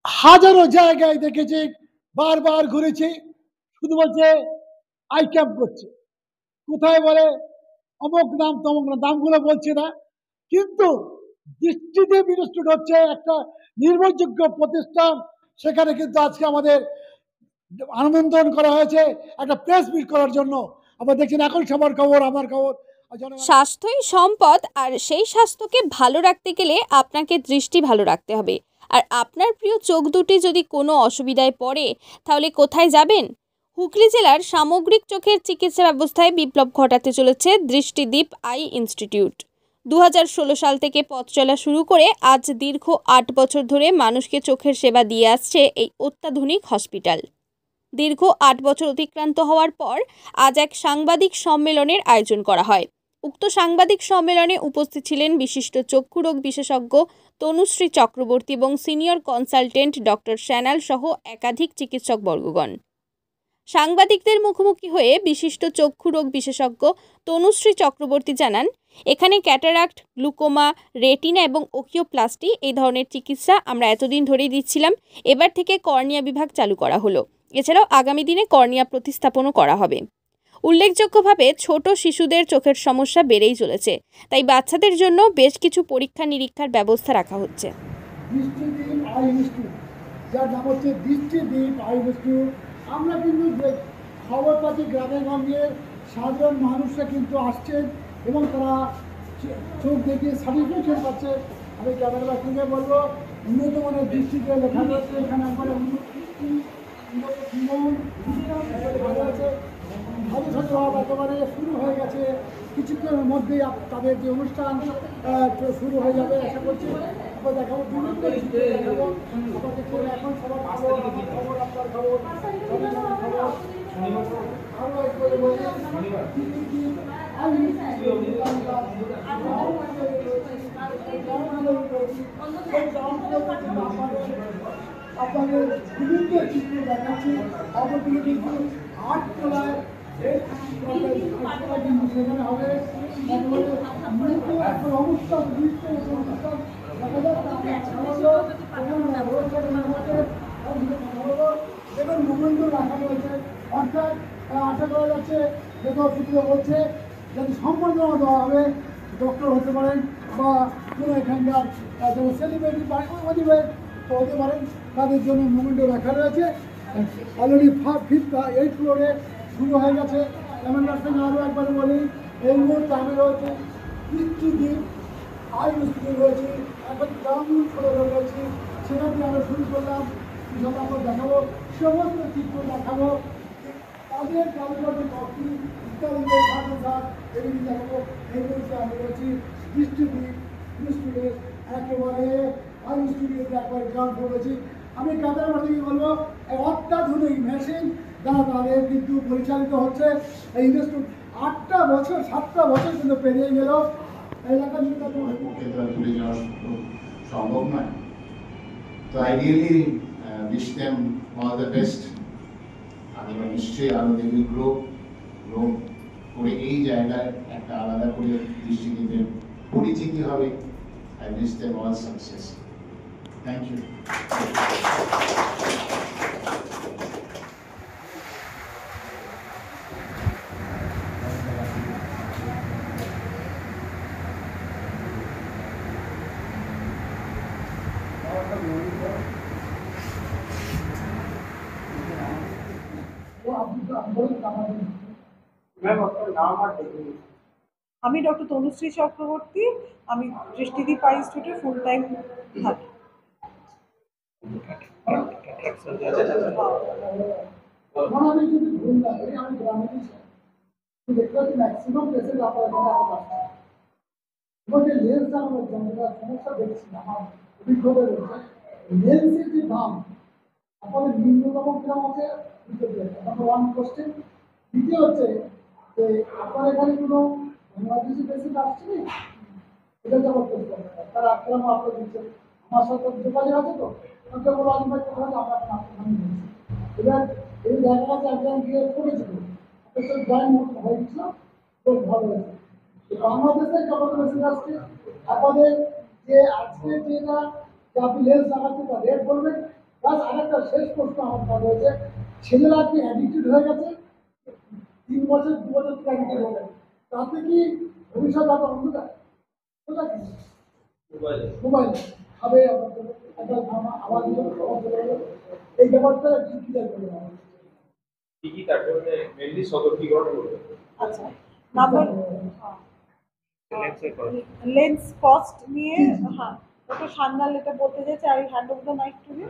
হাজারো জায়গায় দেখেছি, বারবার ঘুরেছি, শুধু বলছে আই ক্যাম্প করছে। কোথায় বলে অমুক নাম তমুক নাম, নামগুলো বলছে না, কিন্তু দৃষ্টিতে ইনস্টিটিউট হচ্ছে একটা নির্ভরযোগ্য প্রতিষ্ঠান। সেখানে কিন্তু আজকে আমাদের আমন্ত্রণ করা হয়েছে একটা প্রেস মিট করার জন্য। আবার দেখছেন এখন সবার খবর, আমার খবর। স্বাস্থ্যই সম্পদ, আর সেই স্বাস্থ্যকে ভালো রাখতে গেলে আপনাকে দৃষ্টি ভালো রাখতে হবে। আর আপনার প্রিয় চোখ দুটি যদি কোনো অসুবিধায় পড়ে, তাহলে কোথায় যাবেন? হুগলি জেলার সামগ্রিক চোখের চিকিৎসা ব্যবস্থায় বিপ্লব ঘটাতে চলেছে দৃষ্টিদীপ আই ইনস্টিটিউট। 2016 সাল থেকে পথ চলা শুরু করে আজ দীর্ঘ 8 বছর ধরে মানুষকে চোখের সেবা দিয়ে আসছে এই অত্যাধুনিক হসপিটাল। দীর্ঘ 8 বছর অতিক্রান্ত হওয়ার পর আজ এক সাংবাদিক সম্মেলনের আয়োজন করা হয়। উক্ত সাংবাদিক সম্মেলনে উপস্থিত ছিলেন বিশিষ্ট চক্ষুরোগ বিশেষজ্ঞ তনুশ্রী চক্রবর্তী এবং সিনিয়র কনসালটেন্ট ডক্টর স্যানাল সহ একাধিক চিকিৎসকবর্গগণ। সাংবাদিকদের মুখোমুখি হয়ে বিশিষ্ট চক্ষুরোগ বিশেষজ্ঞ তনুশ্রী চক্রবর্তী জানান, এখানে ক্যাটারাক্ট, গ্লুকোমা, রেটিনা এবং ওকিওপ্লাস্টি এই ধরনের চিকিৎসা আমরা এতদিন ধরেই দিচ্ছিলাম। এবার থেকে কর্নিয়া বিভাগ চালু করা হলো। এছাড়াও আগামী দিনে কর্নিয়া প্রতিস্থাপনও করা হবে। উল্লেখযোগ্যভাবে ছোট শিশুদের চোখের সমস্যা বেড়েই চলেছে, তাই বাচ্চাদের জন্য বেশ কিছু পরীক্ষা নিরীক্ষার ব্যবস্থা রাখা হচ্ছে। দৃষ্টিদীপ আই ইনস্টিটিউট, যার নাম হচ্ছে দৃষ্টিদীপ আই ইনস্টিটিউট। আমরা কিন্তু খবর পাচ্ছি গ্রামে গঞ্জের সাধারণ মানুষরা কিন্তু আসছেন এবং তারা চোখ দেখিয়ে সার্টিফিকেশন পাচ্ছে। আমি ক্যামেরা থেকে বলবো, উন্নত মানের দৃষ্টিতে লেখা রয়েছে এখানে একবারে একেবারে শুরু হয়ে গেছে। কিছুক্ষণের মধ্যেই তাদের যে অনুষ্ঠান শুরু হয়ে যাবে আশা করছি। আবার দেখাবো বিভিন্ন দেখাবো আপনাদের এখন সবার খবর, আমার খবর, আপনার খবর, খবর আরও একবারে বলি আপনাদের বিভিন্ন চিত্র দেখাচ্ছি। অপরদিকে কিন্তু 8 তলায় কিন্তু সেখানে হবে একটা অনুষ্ঠান, অনুষ্ঠান দেখা যাচ্ছে এবং মোমেন্ট রাখা রয়েছে। অর্থাৎ আশা করা যাচ্ছে, যেসব সূত্র বলছে যদি সম্বর্ধনা দেওয়া হবে, ডক্টর হতে পারেন বা কোনো এখানকার যারা সেলিব্রিটি অধিবেশ হতে পারেন, তাদের জন্য মোমেন্টও রাখা রয়েছে। অলরেডি 8 ফ্লোরে শুরু হয়ে গেছে। ক্যামেরার সঙ্গে আরও একবার বলি, এই মুহূর্তে আমি রয়েছে দৃষ্টিদীপ আই ইনস্টিটিউট রয়েছে, এখন গ্রামীণ ফ্লোরে রয়েছি। সেখান থেকে আমরা শুরু করলাম, সেটা আমরা দেখাবো, সমস্ত চিত্র দেখাবো, তাদের কালগত কপি ইত্যাদিদের সাথে সাথে এগুলি দেখাবো। এই মুহূর্তে আমি রয়েছি দৃষ্টিদীপ ইনস্টিটিউটে, একেবারে আই ইনস্টিটিউটে একবারে গ্রাউন্ড ফ্লোর রয়েছি। আমি ক্যামেরা থেকে বলবো, অত্যাধুনিক মেশিন দ্বারা তাদের কিন্তু পরিচালিত হচ্ছে এই ইনস্টিটিউট। 8টা বছর 7টা বছর কিন্তু পেরিয়ে গেল। এলাকার সম্ভব নয়। তো I really wish them all the best. আমি নিশ্চয়ই আরো দেখবি গ্রো করে এই জায়গায় একটা আলাদা করে দৃষ্টিতে পরিচিতি হবে। I wish them all success. Thank you. আমি ডক্টর তনুশ্রী চক্রবর্তী, আমি দৃষ্টিদীপ আই ইনস্টিটিউটে ফুল টাইম থাকি। ম্যাক্সিমাম পেশেন্ট আপনার লেন্স সমস্যা দেখছি আমার অভিজ্ঞতা রয়েছে। লেন্সের যে দাম আপনাদের নিম্নতম কিরম আছে, নাম্বার 1 কোশ্চেন। দ্বিতীয় হচ্ছে যে আপনার এখানে কোনো বাংলাদেশি পেশেন্ট আসছে না, এটা তো আমার প্রশ্ন। তারা কেন আপনার দিচ্ছেন, আমার সাথে যোগাযোগ আছে তো, ওকে বলো আমি কোথাও আপনার এবার এই দেখা যাচ্ছে একজন গিয়ে করেছিল, গায়ে মতো হয়েছিল, খুব ভালো হয়েছে। বাংলাদেশে কত মেশিন আসছে আপনাদের, যে আজকে যেটা আপনি লেন্স লাগাচ্ছেন তার রেট বলবেন, প্লাস আরেকটা শেষ প্রশ্ন আমার রয়েছে, ছেলেরা আপনি অ্যাডিক্টেড হয়ে গেছে, 3 বছর 2 বছর থেকে অ্যাডিক্টেড হয়ে গেছে, তাতে কি ভবিষ্যৎ আপনার অন্ধকার ঠিক আছে? মোবাইল খাবে একটা আবার খাবার চলে গেল, এই ব্যাপারটা কি দেখবেন? কি তার জন্য মেনলি সতর্কীকরণ করবে। আচ্ছা, নাম্বার লেন্স কস্ট নিয়ে, হ্যাঁ ওটা সান্যাল এটা বলতে চাইছে। I hand over the mic to you.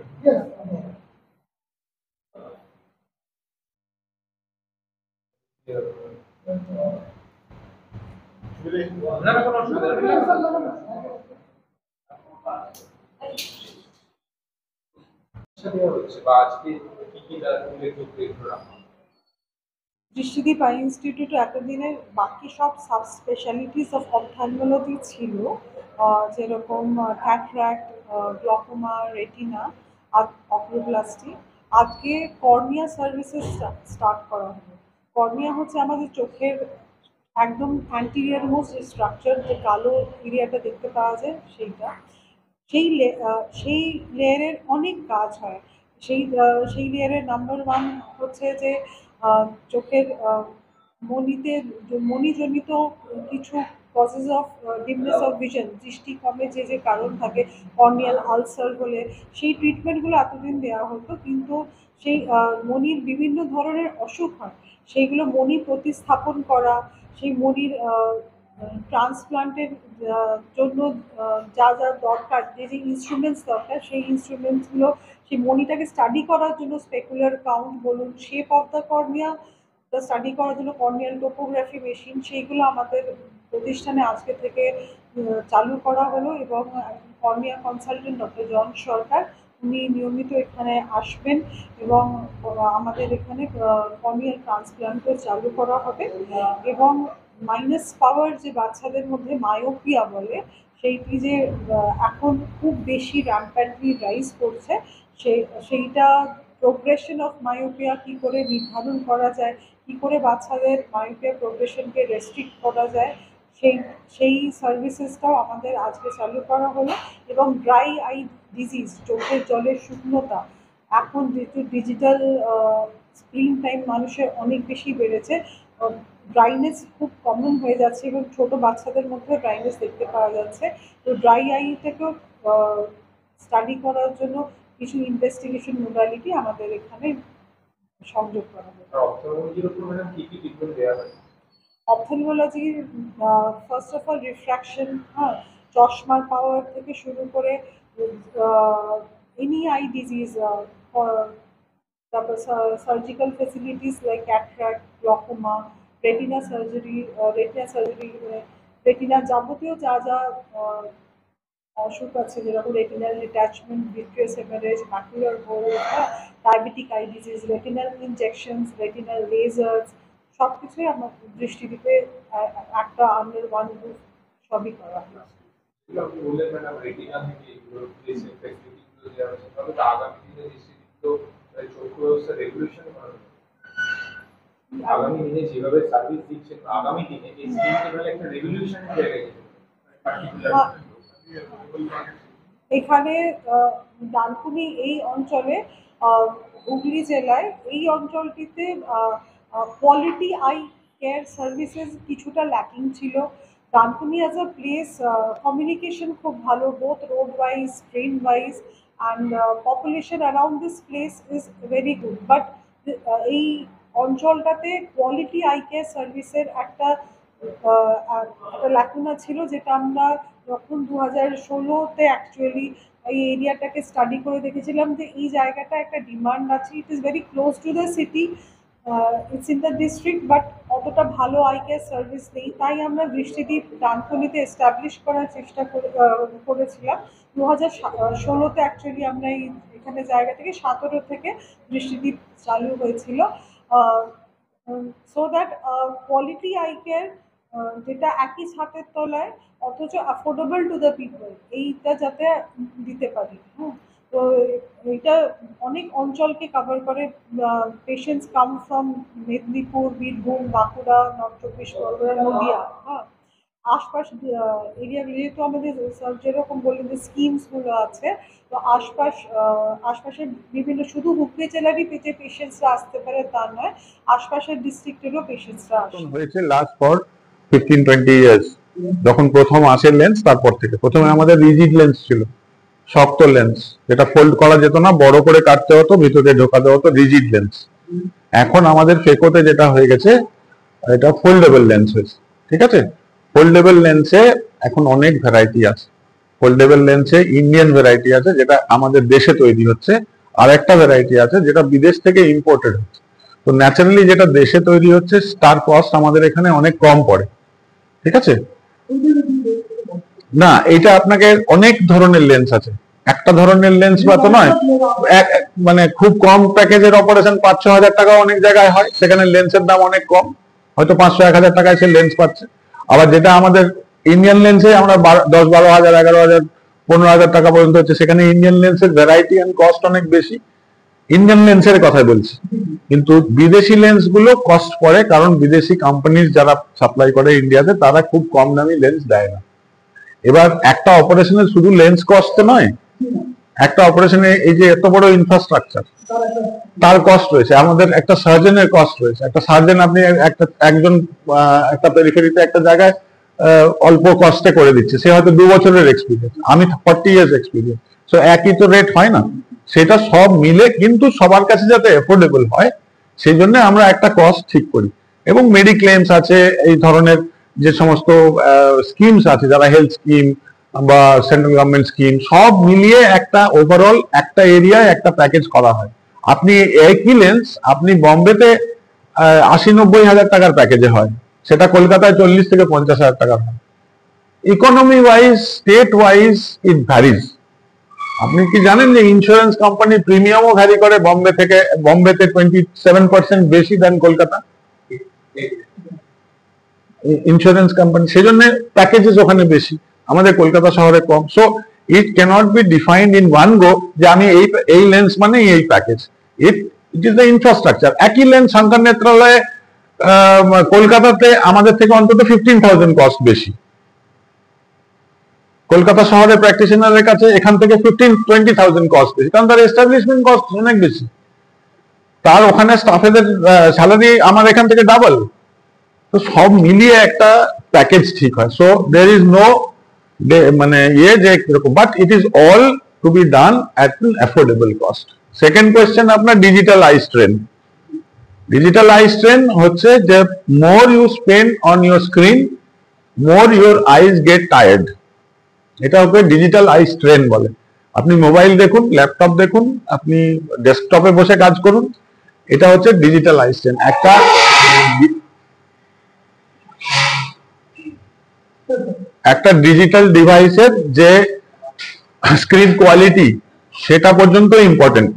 না না কোনো অসুবিধা নেই। হচ্ছে বা আজকে কি তার উল্লেখযোগ্য এগুলো রাখা দৃষ্টিদীপ আই ইনস্টিটিউটে এতদিনের বাকি সব সাব স্পেশালিটিস অফ অপথ্যালমোলজি ছিল, যেরকম ক্যাটরাক্ট, গ্লকোমা, রেটিনা আর অকুলোপ্লাস্টি। আজকে কর্নিয়া সার্ভিসেস স্টার্ট করা হলো। কর্নিয়া হচ্ছে আমাদের চোখের একদম অ্যান্টিরিয়ার মোস্ট স্ট্রাকচার, যে কালো এরিয়াটা দেখতে পাওয়া যায় সেইটা। সেই লেয়ারের অনেক কাজ হয়। সেই লেয়ারের নাম্বার ওয়ান হচ্ছে যে চোখের মণিজনিত কিছু কজেস অফ ডিমনেস অফ ভিশন, দৃষ্টি কমে যে কারণ থাকে, কর্নিয়াল আলসার হলে সেই ট্রিটমেন্টগুলো এতদিন দেওয়া হতো, কিন্তু সেই মণির বিভিন্ন ধরনের অসুখ হয়, সেইগুলো মণি প্রতিস্থাপন করা, সেই মণির ট্রান্সপ্লান্টের জন্য যা যা দরকার, যে ইনস্ট্রুমেন্টস দরকার, সেই ইনস্ট্রুমেন্টসগুলো সেই মণিটাকে স্টাডি করার জন্য, স্পেকুলার কাউন্ট বলুন, shape of the cornea study করার জন্য কর্নিয়াল টোপোগ্রাফি মেশিন, সেইগুলো আমাদের প্রতিষ্ঠানে আজকে থেকে চালু করা হলো। এবং কর্নিয়া কনসালটেন্ট ডক্টর জন সরকার, উনি নিয়মিত এখানে আসবেন এবং আমাদের এখানে কর্নিয়াল ট্রান্সপ্লান্টও চালু করা হবে। এবং মাইনাস পাওয়ার, যে বাচ্চাদের মধ্যে মায়োপিয়া বলে, সেইটি যে এখন খুব বেশি র্যাম্প্যান্টলি রাইজ করছে, সেইটা প্রোগ্রেশন অফ মায়োপিয়া কী করে নির্ধারণ করা যায়, কী করে বাচ্চাদের মায়োপিয়া প্রোগ্রেশনকে রেস্ট্রিক্ট করা যায়, সেই সেই সার্ভিসেসটাও আমাদের আজকে চালু করা হলো। এবং ড্রাই আই ডিজিজ, চোখের জলের শুকনোতা, এখন যেহেতু ডিজিটাল স্ক্রিন টাইম মানুষের অনেক বেশি বেড়েছে, ড্রাইনেস খুব কমন হয়ে যাচ্ছে এবং ছোট বাচ্চাদের মধ্যে ড্রাইনেস দেখতে পাওয়া যাচ্ছে। তো ড্রাই আইটাকেও স্টাডি করার জন্য কিছু ইনভেস্টিগেশন মোডালিটি আমাদের এখানে সংযোগ করা হবে। অপথ্যালমোলজির উপর ম্যাডাম কি কি ট্রিটমেন্ট দেওয়া হয়? অপথ্যালমোলজির ফার্স্ট অফ অল রিফ্র্যাকশন, হ্যাঁ, চশমার পাওয়ার থেকে শুরু করে এনি আই ডিজিজ, তারপর surgical facilities like cataract, glaucoma, retina surgery, রেটিনার যাবতীয় যা যা অসুখ আছে, যেরকম retinal detachment, vitreous haemorrhage, macular hole, diabetic eye disease, retinal injections, retinal lasers, সব কিছুই আমার দৃষ্টিদীপে একটা আন্ডার ওয়ান রুফ সবই করা হয়। আপনি বললেন ম্যাডাম রেটিনা থেকে এগুলো ফেসিলিটিগুলো দেওয়া হচ্ছে, তবে তো আগামী দিনে দৃষ্টিগুলো চক্ষু ব্যবস্থা রেগুলেশন করা হবে। আগামী দিনে যেভাবে সার্ভিস দিচ্ছেন, আগামী দিনে এই স্কিমটা তাহলে একটা রেগুলেশনের জায়গায় যেতে পারে। এখানে ডানকুনি এই অঞ্চলে, হুগলি জেলায় এই অঞ্চলটিতে কোয়ালিটি আই কেয়ার সার্ভিসেস কিছুটা ল্যাকিং ছিল। Dankuni as a place, communication খুব ভালো, both road wise, train wise, and population around this place is very good. But এই অঞ্চলটাতে কোয়ালিটি আই কেয়ার সার্ভিসের একটা ল্যাকুনা ছিল, যেটা আমরা যখন 2016-তে অ্যাকচুয়ালি এই এরিয়াটাকে স্টাডি করে দেখেছিলাম যে এই জায়গাটা একটা ডিমান্ড আছে। It is very close to the city, it's in the district, but অতটা ভালো আই কেয়ার সার্ভিস নেই। তাই আমরা দৃষ্টিদীপ ডানকুনিতে এস্টাবলিশ করার চেষ্টা করেছিলাম। 2016-তে অ্যাকচুয়ালি আমরা এখানে জায়গা থেকে 17 থেকে দৃষ্টিদীপ চালু হয়েছিল, so that quality eye care, যেটা একই ছাদের তলায় অথচ অ্যাফোর্ডেবল টু দ্য পিপল, এইটা যাতে দিতে পারি। হ্যাঁ, তো এইটা অনেক অঞ্চলকে কভার করে। Patients come from Medinipur, Birbhum, Bankura, north চব্বিশ পরগনা, নদিয়া, হ্যাঁ, আশপাশ এরিয়াগুলো যেহেতু আমাদের স্যার যেরকম বললেন যে স্কিমসগুলো আছে, তো আশপাশের বিভিন্ন শুধু হুগলি জেলারই যে পেশেন্টসরা আসতে পারে তা নয়, আশপাশের ডিস্ট্রিক্টেরও পেশেন্টসরা আসে। হয়েছে লাস্ট ফর 15-20 ইয়ার্স। যখন প্রথম আসে লেন্স, তারপর থেকে প্রথমে আমাদের রিজিড লেন্স ছিল, শক্ত লেন্স, যেটা ফোল্ড করা যেত না, বড় করে কাটতে হতো, ভিতরে ঢোকাতে হতো, রিজিড লেন্স। এখন আমাদের ফেকোতে যেটা হয়ে গেছে, এটা ফোল্ডেবল লেন্স হয়েছে। ঠিক আছে, ফোল্ডেবল লেন্সে এখন অনেক ভ্যারাইটি আছে। ফোল্ডেবল লেন্সে ইন্ডিয়ান ভ্যারাইটি আছে যেটা আমাদের দেশে তৈরি হচ্ছে, আর একটা ভ্যারাইটি আছে যেটা বিদেশ থেকে ইম্পোর্টেড হচ্ছে। তো ন্যাচারালি যেটা দেশে তৈরি হচ্ছে তার কস্ট আমাদের এখানে অনেক কম পড়ে। ঠিক আছে, না এটা আপনাকে অনেক ধরনের লেন্স আছে, একটা ধরনের লেন্স বা তো নয়। মানে খুব কম প্যাকেজের অপারেশন 5-6 হাজার টাকা অনেক জায়গায় হয়, সেখানে লেন্সের দাম অনেক কম, হয়তো 500-1000 টাকায় সে লেন্স পাচ্ছে। আবার যেটা আমাদের ইন্ডিয়ান লেন্সে আমরা 10-12 হাজার, 11 হাজার, 15 হাজার টাকা পর্যন্ত হচ্ছে, সেখানে ইন্ডিয়ান লেন্সের ভ্যারাইটি এন্ড কস্ট অনেক বেশি। ইন্ডিয়ান লেন্সের কথাই বলছি, কিন্তু বিদেশি লেন্স গুলো কস্ট পড়ে, কারণ বিদেশি কোম্পানির যারা সাপ্লাই করে ইন্ডিয়াতে তারা খুব কম দামি লেন্স দেয় না। এবার একটা অপারেশনে শুধু লেন্স কস্ট নয়, একটা অপারেশনে এই যে এত বড় ইনফ্রাস্ট্রাকচার, তার কস্ট রয়েছে, আমাদের একটা সার্জনের কস্ট রয়েছে। একটা সার্জন আপনি একজন একটা পেরিফেরিতে একটা জায়গায় অল্প কস্টে করে দিচ্ছে, সে হয়তো 2 বছরের এক্সপিরিয়েন্স, আমি 40 ইয়ার্স এক্সপিরিয়েন্স, সো একই তো রেট হয় না। সেটা সব মিলে কিন্তু সবার কাছে যাতে এফোর্ডেবল হয়, সেই জন্য আমরা একটা কস্ট ঠিক করি। এবং মেডিক্লেমস আছে, এই ধরনের যে সমস্ত স্কিমস আছে, যারা হেলথ স্কিম বা সেন্ট্রাল গভর্নমেন্ট স্কিম, সব মিলিয়ে একটা ওভারঅল একটা এরিয়ায় একটা প্যাকেজ করা হয়। আপনি একই লেন্স আপনি বম্বেতে 80-90 হাজার টাকার প্যাকেজে হয়, সেটা কলকাতায় 40 থেকে 50 হাজার টাকার হয়। Economy wise, state wise it varies. আপনি কি জানেন যে ইন্স্যুরেন্স কোম্পানি প্রিমিয়ামও ভ্যারি করে বম্বেতে 27% বেশি দেন কলকাতা ইন্স্যুরেন্স কোম্পানি, সেই জন্য প্যাকেজেস ওখানে বেশি, আমাদের কলকাতা শহরে কম। So it cannot be defined in one go যে আমি এই লেন্স মানে এই package. It is the infrastructure. একই লেন্স শঙ্কর নেত্রালয়ে কলকাতাতে আমাদের থেকে অন্তত 15,000 কস্ট বেশি, কলকাতা শহরের প্র্যাকটিশনারের কাছে এখান থেকে 15-20,000 কস্ট বেশি, কারণ তার এস্টাবলিশমেন্ট কস্ট অনেক বেশি, তার ওখানে স্টাফেদের স্যালারি আমার এখান থেকে ডাবল। তো সব মিলিয়ে একটা প্যাকেজ ঠিক হয়। সো দের ইজ নো মানে যে এরকম, but it is all to be done at an affordable cost. Second question আপনার digital eye strain. Digital eye strain হচ্ছে যে more you spend on your screen, more your eyes get tired. এটা okay digital eye strain বলে। আপনি mobile দেখুন, laptop দেখুন, আপনি ডেস্কটপে বসে কাজ করুন, এটা হচ্ছে ডিজিটাল আই স্ট্রেন। একটা ডিজিটাল ডিভাইসের যে স্ক্রিন কোয়ালিটি, সেটা পর্যন্ত ইম্পর্টেন্ট।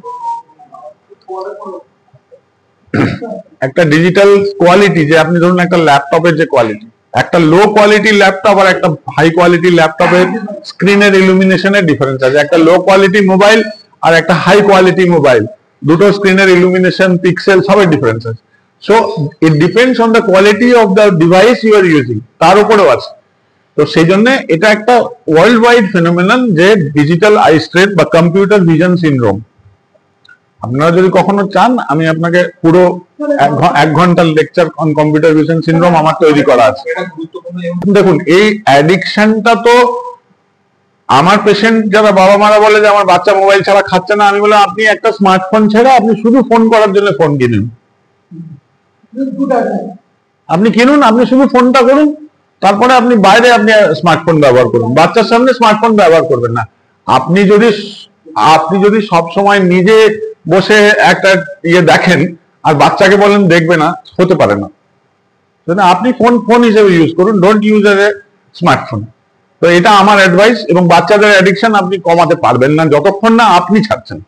একটা ডিজিটাল কোয়ালিটি, যে আপনি ধরুন একটা ল্যাপটপের যে কোয়ালিটি, একটা লো কোয়ালিটি ল্যাপটপ আর একটা হাই কোয়ালিটি ল্যাপটপের স্ক্রিনের ইলুমিনেশনের ডিফারেন্স আছে। একটা লো কোয়ালিটি মোবাইল আর একটা হাই কোয়ালিটি মোবাইল, দুটো স্ক্রিনের ইলুমিনেশন, পিক্সেল, সবের ডিফারেন্স আছে। So it depends on the quality of the device you are using, তার উপরেও আছে। তো সেই জন্য এটা একটা ওয়ার্ল্ড ওয়াইড ফেনোমেনন যে ডিজিটাল আই স্ট্রেন বা কম্পিউটার ভিশন সিনড্রোম। আপনারা যদি কখনো চান, আমি আপনাকে পুরো 1 ঘন্টার lecture on computer vision syndrome আমার তৈরি করা আছে। দেখুন, এই অ্যাডিকশনটা তো আমার পেশেন্ট যারা বাবা মারা বলে যে আমার বাচ্চা মোবাইল ছাড়া খাচ্ছে না, আমি বললাম আপনি একটা স্মার্টফোন ছেড়ে আপনি শুধু ফোন করার জন্য ফোন কিনুন, আপনি কিনুন, আপনি শুধু ফোনটা করুন, তারপরে আপনি বাইরে আপনি স্মার্টফোন ব্যবহার করুন, বাচ্চার সামনে স্মার্টফোন ব্যবহার করবেন না। আপনি যদি সব সময় নিজে বসে একটা দেখেন আর বাচ্চাকে বলেন দেখবে না, হতে পারে না। আপনি ফোন হিসেবে ইউজ করুন, don't use as a smartphone. তো এটা আমার অ্যাডভাইস। এবং বাচ্চাদের অ্যাডিকশন আপনি কমাতে পারবেন না যতক্ষণ না আপনি ছাড়ছেন।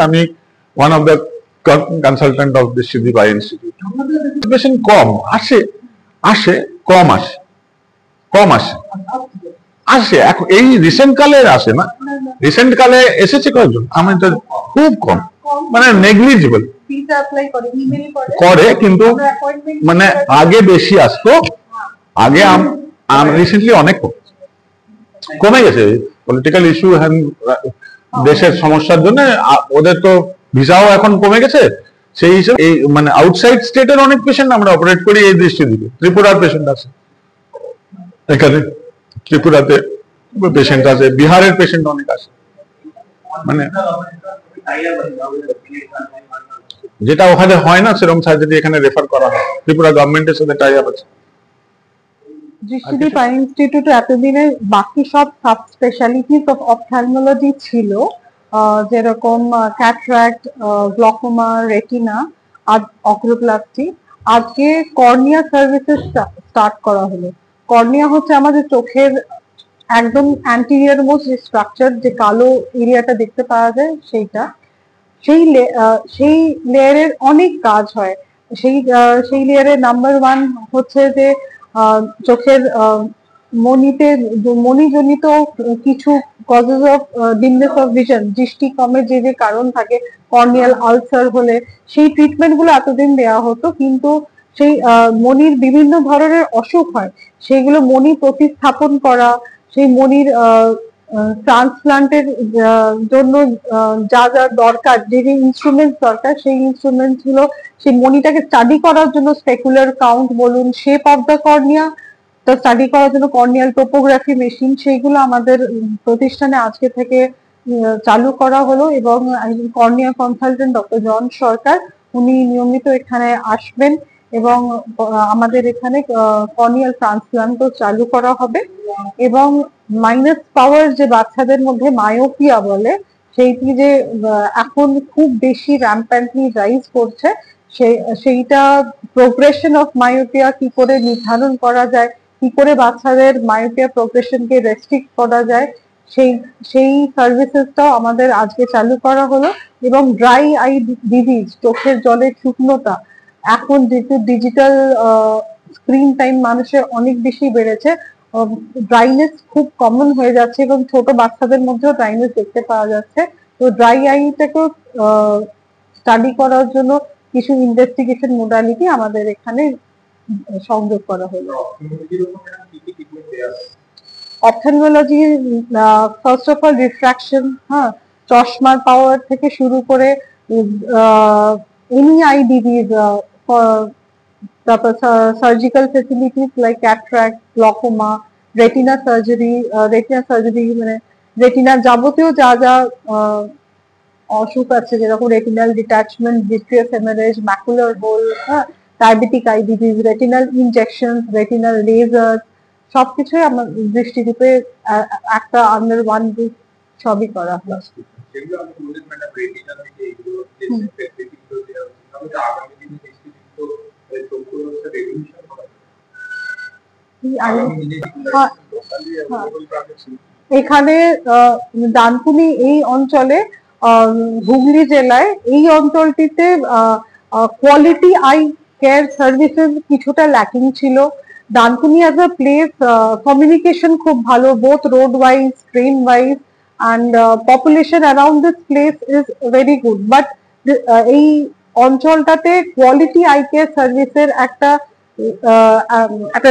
আমি one of the consultant of this সিদ্ধিপ আই ইনস্টিটিউট। পেশেন্ট কম আসে, এখন এই রিসেন্ট কালে আসে না, রিসেন্ট কালে এসেছে কয়েকজন, আমি তো খুব কম, মানে নেগলিজিবল করে, কিন্তু মানে আগে বেশি আসতো, আগে রিসেন্টলি অনেক কমে গেছে পলিটিক্যাল ইস্যু দেশের সমস্যার জন্য ওদের তো ভিসাও এখন কমে গেছে। সেই হিসেবে এই মানে আউটসাইড স্টেটের অনেক পেশেন্ট আমরা অপারেট করি এই দৃষ্টি থেকে। ত্রিপুরার পেশেন্ট আছে এখানে, ত্রিপুরাতে পেশেন্ট আছে, বিহারের পেশেন্ট অনেক আছে, মানে যেটা ওখানে হয় না সেরকম সার্জারি এখানে রেফার করা হয়। ত্রিপুরা গভর্নমেন্টের সাথে টাই আপ আছে। দৃষ্টিদীপ আই ইনস্টিটিউট এতদিনে বাকি সব সাব স্পেশালিটিস অফ অপথ্যালমোলজি ছিল, যেরকম ক্যাটরাক্ট, গ্লকোমা, রেটিনা আর অকুলোপ্লাস্টি। আজকে কর্নিয়া সার্ভিসেস স্টার্ট করা হলো। কর্নিয়া হচ্ছে আমাদের চোখের একদম অ্যান্টিরিয়র মোস্ট যে স্ট্রাকচার, যে কালো এরিয়াটা দেখতে পাওয়া যায় সেইটা, সেই লেয়ারের অনেক কাজ হয়। সেই লেয়ারের নাম্বার 1 হচ্ছে যে চোখের মণিজনিত কিছু কজেস অফ ডিমনেস অফ ভিশন, দৃষ্টি কমের যে কারণ থাকে, কর্নিয়াল আলসার হলে সেই ট্রিটমেন্ট গুলো এতদিন দেওয়া হতো, কিন্তু সেই মণির বিভিন্ন ধরনের অসুখ হয়, সেইগুলো মণি প্রতিস্থাপন করা, সেই মণির ট্রান্সপ্লান্টের জন্য যা যা দরকার, যে ইনস্ট্রুমেন্টস দরকার, সেই ইনস্ট্রুমেন্টস গুলো সেই মণিটাকে স্টাডি করার জন্য, স্পেকুলার কাউন্ট বলুন, শেপ অফ দ্য কর্নিয়া তা স্টাডি করার জন্য কর্নিয়াল টোপোগ্রাফি মেশিন, সেইগুলো আমাদের প্রতিষ্ঠানে আজকে থেকে চালু করা হলো। এবং একজন কর্নিয়া কনসালটেন্ট ডক্টর জন সরকার, উনি নিয়মিত এখানে আসবেন এবং আমাদের এখানে কর্নিয়াল ট্রান্সপ্লান্টও চালু করা হবে। এবং মাইনাস পাওয়ার যে বাচ্চাদের মধ্যে মায়োপিয়া বলে, সেইটি যে এখন খুব বেশি র্যাম্প্যান্টলি রাইজ করছে, সেইটা প্রোগ্রেশন অফ মায়োপিয়া কি করে নির্ধারণ করা যায়, কি করে বাচ্চাদের মায়োপিয়া প্রোগ্রেশনকে রেস্ট্রিক্ট করা যায়, সেই সার্ভিসেসটাও আমাদের আজকে চালু করা হলো। এবং ড্রাই আই ডিজিজ, চোখের জলের শুকনোতা, এখন যেহেতু ডিজিটাল স্ক্রিন টাইম মানুষের অনেক বেশি বেড়েছে, ড্রাইনেস খুব কমন হয়ে যাচ্ছে এবং ছোট বাচ্চাদের মধ্যেও ড্রাইনেস দেখতে পাওয়া যাচ্ছে। তো ড্রাই আইটাকেও স্টাডি করার জন্য কিছু ইনভেস্টিগেশন মোডালিটি আমাদের এখানে সংযোগ করা হলো। Ophthalmology first of all refraction, হ্যাঁ, চশমার পাওয়ার থেকে শুরু করে এনি আই ডিজিজ, তারপর surgical facilities like cataract, glaucoma, retina surgery মানে রেটিনার যাবতীয় যা যা অসুখ আছে, যেরকম retinal detachment, vitreous haemorrhage, macular hole, হ্যাঁ, diabetic eye disease, retinal injection, retinal laser, সবকিছুই আমার দৃষ্টিদীপে একটা আন্ডার ওয়ান রুফ সবই করা হয়। যেগুলো আমি বললেন ম্যাডাম, রেটিনা থেকে এগুলো যে ফ্যাসিলিটিগুলো দেওয়া হচ্ছে, তাহলে আগামী দিনে দৃষ্টিদীপ্ত চক্ষু ব্যবস্থা রেগুলেশন করা এখানে ডানকুনি এই অঞ্চলে, হুগলি জেলায় এই অঞ্চলটিতে কোয়ালিটি আই কেয়ার সার্ভিসেস কিছুটা ল্যাকিং ছিল। Dankuni as a place, communication খুব ভালো, both road wise, train wise, and population around this place is very good, but এই অঞ্চলটাতে কোয়ালিটি আই কেয়ার সার্ভিসের একটা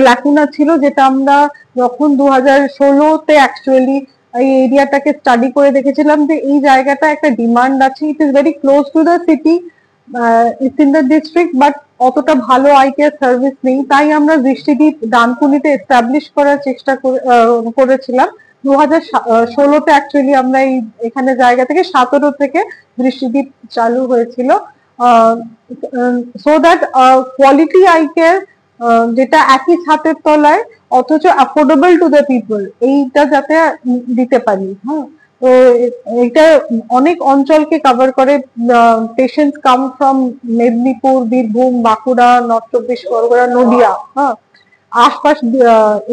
ল্যাকুনা ছিল, যেটা আমরা যখন 2016-তে অ্যাকচুয়ালি এই এরিয়াটাকে স্টাডি করে দেখেছিলাম যে এই জায়গাটা একটা ডিমান্ড আছে, it is very close to the city, it's in the district, but অতটা ভালো আই কেয়ার সার্ভিস নেই। তাই আমরা দৃষ্টিদীপ ডানকুনিতে এস্টাবলিশ করার চেষ্টা করেছিলাম। 2016-তে অ্যাকচুয়ালি আমরা এখানে জায়গা থেকে 17 থেকে দৃষ্টিদীপ চালু হয়েছিল, so that quality eye care যেটা একই ছাদের তলায় অথচ অ্যাফোর্ডেবল টু দ্য পিপল, এইটা যাতে দিতে পারি। হ্যাঁ, তো এটা অনেক অঞ্চলকে কভার করে। Patients come from Medinipur, Birbhum, Bankura, north চব্বিশ পরগনা, নদিয়া, হ্যাঁ, আশপাশ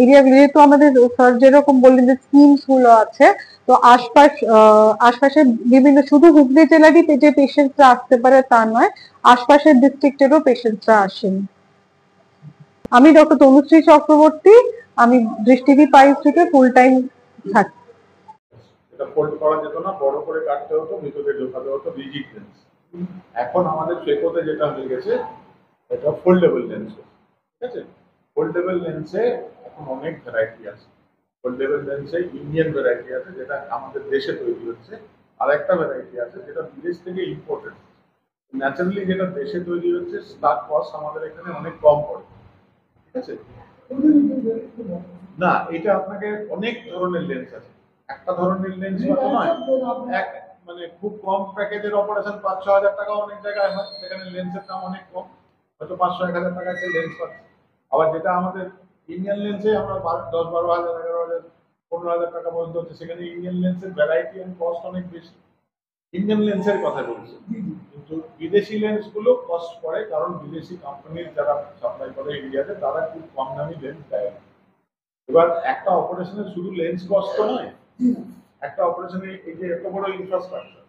এরিয়া, যেহেতু আমাদের স্যার যেরকম বললেন যে স্কিমস গুলো আছে, তো আশপাশের বিভিন্ন, শুধু হুগলি জেলারই যে পেশেন্টসরা আসতে পারে তা নয়, আশপাশের ডিস্ট্রিক্টেরও পেশেন্টসরা আসেন। আমি ডক্টর তনুশ্রী চক্রবর্তী, আমি দৃষ্টিদীপ আই ইনস্টিটিউটে ফুল টাইম থাকি। এটা ফোল্ড করা যেত না, বড় করে কাটতে হতো, ভিতরে ঢোকাতে হতো রিজিড লেন্স। এখন আমাদের ফেকোতে যেটা হয়ে গেছে, এটা ফোল্ডেবল লেন্স, ঠিক আছে। ফোল্ডেবল লেন্সে এখন অনেক ভ্যারাইটি আছে। ফোল্ডেবল লেন্সে ইন্ডিয়ান ভ্যারাইটি আছে যেটা আমাদের দেশে তৈরি হচ্ছে, আর একটা ভ্যারাইটি আছে যেটা বিদেশ থেকে ইম্পোর্টেড। ন্যাচারালি যেটা দেশে তৈরি হচ্ছে তার কস্ট আমাদের এখানে অনেক কম পড়ে, ঠিক আছে? না, এটা আপনাকে অনেক ধরনের লেন্স আছে, একটা ধরনের লেন্স তো নয়। এক মানে খুব কম প্যাকেজের অপারেশন 5-6 হাজার টাকা অনেক জায়গায় হয়, সেখানে লেন্সের দাম অনেক কম, হয়তো 500-1000 টাকা একটা লেন্স পাচ্ছে। আবার যেটা আমাদের ইন্ডিয়ান লেন্সে আমরা 10-12 হাজার, 11,000, 15,000 টাকা পর্যন্ত হচ্ছে, সেখানে ইন্ডিয়ান লেন্সের ভ্যারাইটি এন্ড কস্ট অনেক বেশি। ইন্ডিয়ান লেন্সের কথা বলছি, কিন্তু বিদেশি লেন্স গুলো কস্ট পড়ে, কারণ বিদেশি কোম্পানির যারা সাপ্লাই করে ইন্ডিয়াতে তারা খুব কম দামি লেন্স দেয়। এবার একটা অপারেশনের শুধু লেন্স কস্ট তো নয়, একটা অপারেশনে এই যে এত বড় ইনফ্রাস্ট্রাকচার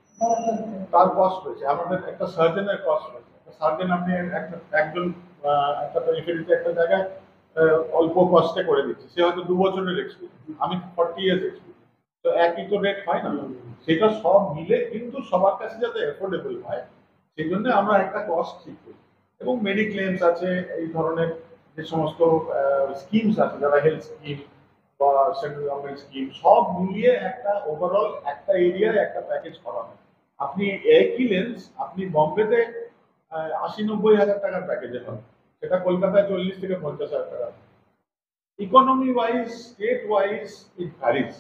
তার কস্ট রয়েছে, আমাদের একটা সার্জনের কস্ট রয়েছে। সার্জন আপনি একজন একটা পেরিফেরিতে একটা জায়গায় অল্প কস্টে করে দিচ্ছে, সে হয়তো 2 বছরের এক্সপিরিয়েন্স, আমি 40 ইয়ার্স এক্সপিরিয়েন্স, তো একই তো রেট হয় না। সেটা সব মিলে কিন্তু সবার কাছে যাতে অ্যাফোর্ডেবল হয় সেই জন্য আমরা একটা কস্ট ঠিক করি। এবং মেডিক্লেমস আছে, এই ধরনের যে সমস্ত স্কিমস আছে, যারা হেলথ স্কিম বা সেন্ট্রাল গভর্নমেন্ট স্কিম, সব মিলিয়ে একটা ওভারঅল একটা এরিয়ায় একটা প্যাকেজ করা হয়। আপনি একই লেন্স আপনি বম্বেতে 80-90 হাজার টাকার প্যাকেজে হয়, সেটা কলকাতায় 40 থেকে 50 হাজার টাকা। Economy wise, state wise it varies.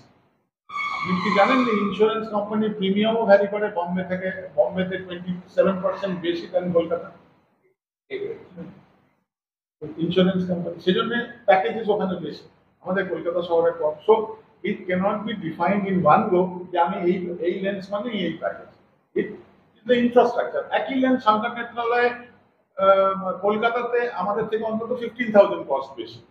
আপনি কি জানেন যে ইন্স্যুরেন্স কোম্পানি প্রিমিয়ামও ভ্যারি করে বম্বে থেকে, বম্বেতে 27% বেশি দেন কলকাতা ইন্স্যুরেন্স কোম্পানি, সেজন্য প্যাকেজেস ওখানে বেশি, আমাদের কলকাতা শহরে কম। So it cannot be defined in one go যে আমি এই লেন্স মানে এই package. It is the infrastructure. একই লেন্স সান্তার নেত্রালয়ে কলকাতাতে আমাদের থেকে অন্তত 15,000 কস্ট বেশি।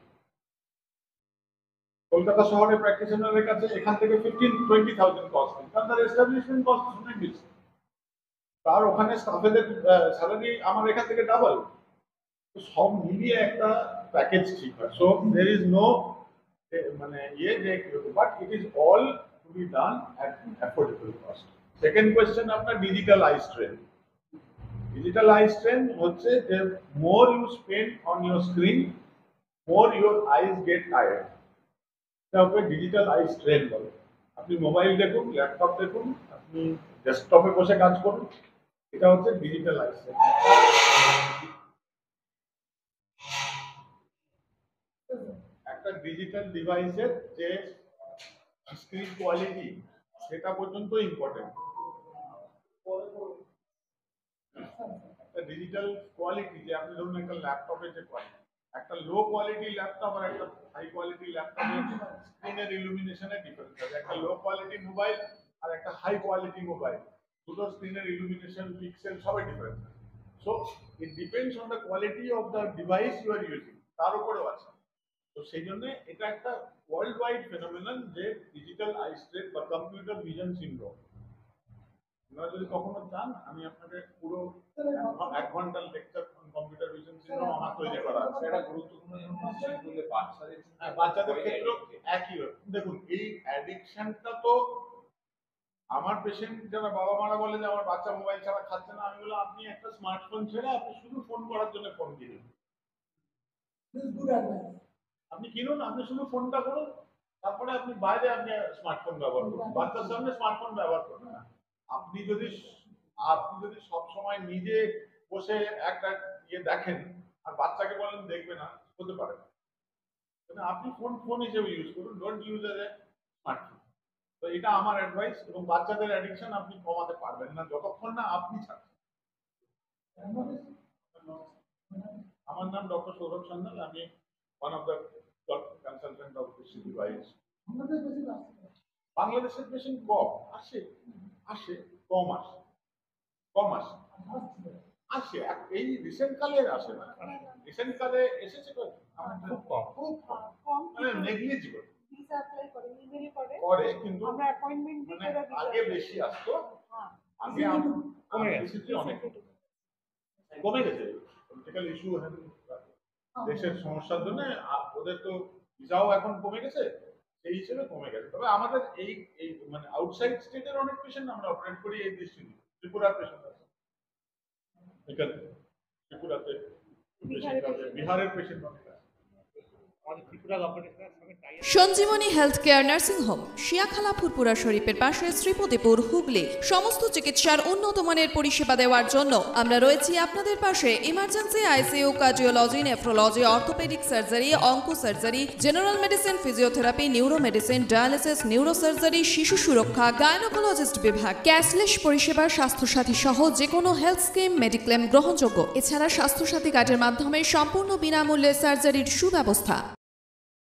কলকাতা শহরে প্র্যাকটিশনারের কাছে এখান থেকে 15-20,000 কস্ট, কারণ তার এস্টাবলিশমেন্ট কস্ট অনেক বেশি, তার ওখানে স্টাফেদের স্যালারি আমার এখান থেকে ডাবল। সব মিলিয়ে একটা প্যাকেজ ঠিক হয়। সো দের ইজ নো মানে ইয়ে যে, but it is all to be done at affordable cost. Second question আপনার digital eye strain. Digital eye strain হচ্ছে যে more you spend on your screen, more your eyes get tired. এটা okay digital eye strain বলে। আপনি mobile দেখুন, laptop দেখুন, আপনি ডেস্কটপে বসে কাজ করুন, এটা হচ্ছে ডিজিটাল আই স্ট্রেন। একটা ডিজিটাল ডিভাইসের যে স্ক্রিন কোয়ালিটি সেটা পর্যন্ত ইম্পর্টেন্ট। একটা ডিজিটাল কোয়ালিটি যে আপনি ধরুন একটা ল্যাপটপের যে কোয়ালিটি, একটা লো কোয়ালিটি ল্যাপটপ আর একটা হাই কোয়ালিটি ল্যাপটপের স্ক্রিনের ইলুমিনেশনের ডিফারেন্স আছে। একটা লো কোয়ালিটি মোবাইল আর একটা হাই কোয়ালিটি মোবাইল, দুটো স্ক্রিনের ইলুমিনেশন, পিক্সেল সবই ডিফারেন্স আছে। So it depends on the quality of the device you are using, তার উপরেও আছে। তো সেই জন্য এটা একটা ওয়ার্ল্ড ওয়াইড ফেনোমেনন যে ডিজিটাল আই স্ট্রেন বা কম্পিউটার ভিশন সিনড্রোম। আপনারা যদি কখনো চান আমি আপনাকে পুরো 1 ঘন্টার লেকচার কম্পিউটার ভিশন সিনড্রোম আমার তৈরি করা আছে। এটা গুরুত্বপূর্ণ জিনিস বললে বাচ্চাদের বাচ্চাদের ক্ষেত্রেও একই। দেখুন এই অ্যাডিকশনটা তো আমার পেশেন্ট যারা বাবা মারা বলে যে আমার বাচ্চা মোবাইল ছাড়া খাচ্ছে না, আমি বললাম আপনি একটা স্মার্টফোন ছেড়ে আপনি শুধু ফোন করার জন্য ফোন কিনুন, আপনি কিনুন, আপনি শুধু ফোনটা করুন, তারপরে আপনি বাইরে আপনি স্মার্টফোন ব্যবহার করুন, বাচ্চার সামনে স্মার্টফোন ব্যবহার করবেন না। আপনি যদি সব সময় নিজে বসে একটা ইয়ে দেখেন আর বাচ্চাকে বলেন দেখবে না, হতে পারে না। আপনি ফোন হিসেবে ইউজ করুন, don't use as a smartphone. তো এটা আমার অ্যাডভাইস। এবং বাচ্চাদের অ্যাডিকশন আপনি কমাতে পারবেন না যতক্ষণ না আপনি ছাড়ছেন। আমার নাম ডক্টর সৌরভ সান্যাল, আমি one of the consultant of device. বাংলাদেশের পেশেন্ট কম আসে, কম আসে এই রিসেন্ট কালে আসে না, রিসেন্ট কালে এসেছে খুব কম, মানে নেগলিজিবল করে, কিন্তু মানে আগে বেশি আসতো, আগে অনেক কমে গেছে। পলিটিক্যাল ইস্যু, দেশের সমস্যার জন্য ওদের তো ভিসাও এখন কমে গেছে, সেই হিসেবে কমে গেছে। তবে আমাদের এই মানে আউটসাইড স্টেটের অনেক পেশেন্ট আমরা অপারেট করি এই ডিস্ট্রিক্টে। ত্রিপুরার পেশেন্ট আছে এখানে, ত্রিপুরাতে পেশেন্ট আছে, বিহারের পেশেন্ট অনেক আছে। Sanjeevani health care nursing home, Shiakhala Furfura শরীফের পাশে, শ্রীপতিপুর, হুগলি। সমস্ত চিকিৎসার উন্নত মানের পরিষেবা দেওয়ার জন্য আমরা রয়েছি আপনাদের পাশে। Emergency, ICU, cardiology, nephrology, orthopaedic surgery, onco surgery, general medicine, physiotherapy, neuro medicine, dialysis, neuro surgery, শিশু সুরক্ষা, গাইনোকোলজিস্ট বিভাগ, ক্যাশলেস পরিষেবা, স্বাস্থ্যসাথী সহ যে কোনো হেলথ স্কিম, মেডিক্লেম গ্রহণযোগ্য। এছাড়া স্বাস্থ্যসাথী কার্ডের মাধ্যমে সম্পূর্ণ বিনামূল্যে সার্জারির সুব্যবস্থা।